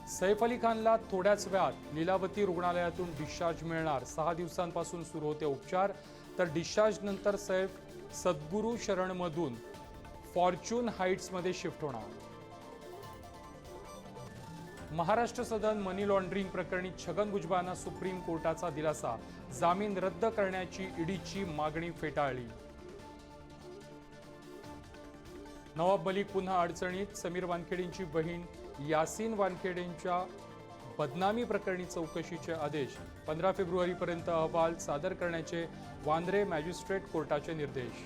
सैफ अली खानला थोड्याच वेळात लीलावती रुग्णालयातून डिस्चार्ज मिळणार। 6 दिवसांपासून सुरू होते उपचार, तर डिस्चार्ज नंतर सैफ सद्गुरू शरणमधून फॉर्च्यून हाइट्समध्ये शिफ्ट होणार। महाराष्ट्र सदन मनी लॉन्ड्रिंग प्रकरणी छगन भुजबळांना सुप्रीम कोर्टाचा दिलासा, जामीन रद्द करण्याची ईडीची मागणी फेटाळली। नवाब मलिक पुन्हा अडचणीत, समीर वानखेडेंची बहीण यासीन वानखेडेंच्या बदनामी प्रकरणी चौकशीचे आदेश, 15 फेब्रुवारीपर्यंत अहवाल सादर करण्याचे वांद्रे मॅजिस्ट्रेट कोर्टाचे निर्देश।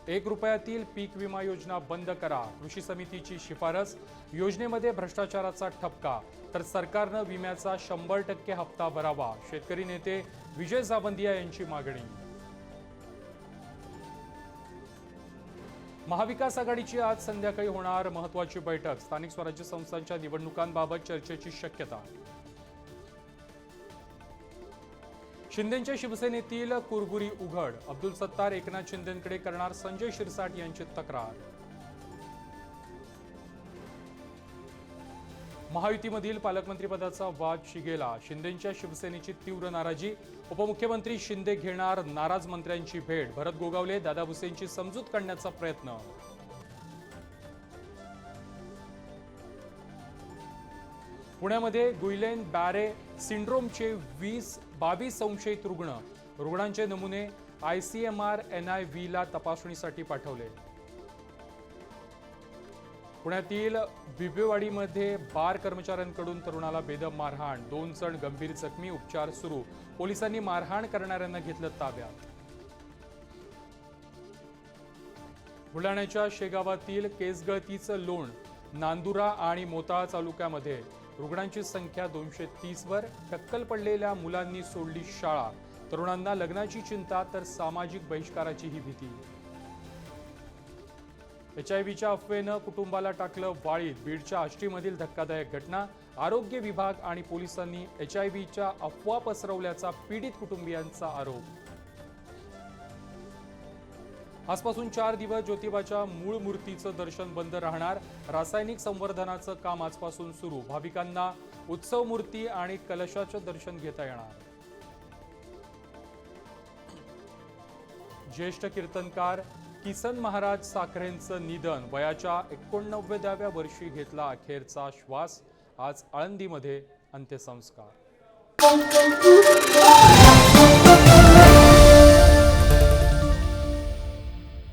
1 रुपयातील पीक विमा योजना बंद करा, कृषी समितीची शिफारस। योजनेमध्ये भ्रष्टाचाराचा ठपका, तर सरकारनं विम्याचा 100% हप्ता भरावा, शेतकरी नेते विजय जाबंदिया यांची मागणी। महाविकास आघाडीची आज संध्याकाळी होणार महत्त्वाची बैठक, स्थानिक स्वराज्य संस्थांच्या निवडणुकांबाबत चर्चेची शक्यता। शिंदेंच्या शिवसेनेतील कुरबुरी उघड, अब्दुल सत्तार एकनाथ शिंदेंकडे करणार संजय शिरसाट यांची तक्रार। महायुतीमधील पालकमंत्रीपदाचा वाद शिगेला, शिंदेंच्या शिवसेनेची तीव्र नाराजी, उपमुख्यमंत्री शिंदे घेणार नाराज मंत्र्यांची भेट, भरत गोगावले दादा भुसेंची समजूत काढण्याचा प्रयत्न। पुण्यामध्ये गुइलेन बॅरे सिंड्रोमचे 22 संशयित रुग्णांचे नमुने ICMR NIVला तपासणीसाठी पाठवले। पुण्यातील बिबवेवाडीमध्ये बार कर्मचाऱ्यांकडून तरुणाला बेदम मारहाण, 2 जण गंभीर जखमी, उपचार सुरू, पोलिसांनी मारहाण करणाऱ्यांना घेतलं ताब्यात। बुलढाण्याच्या शेगावातील केसगळतीचं लोण, नांदुरा आणि मोताळा तालुक्यामध्ये रुग्णांची संख्या 230 वर, टक्कल पडलेल्या मुलांनी सोडली शाळा, तरुणांना लग्नाची चिंता तर सामाजिक बहिष्काराचीही भीती। HIVच्या अफवेनं कुटुंबाला टाकलं वाळीत, बीडच्या आष्टीमधील धक्कादायक घटना, आरोग्य विभाग आणि पोलिसांनी HIVच्या अफवा पसरवल्याचा पीडित कुटुंबियांचा आरोप। आजपासून 4 दिवस ज्योतिबाच्या मूळ मूर्तीचं दर्शन बंद राहणार, रासायनिक संवर्धनाचं काम आजपासून सुरू, भाविकांना उत्सव मूर्ती आणि कलशाचं दर्शन घेता येणार। ज्येष्ठ कीर्तनकार किसन महाराज साखरेंचं निधन, वयाच्या 89व्या वर्षी घेतला अखेरचा श्वास, आज आळंदीमध्ये अंत्यसंस्कार।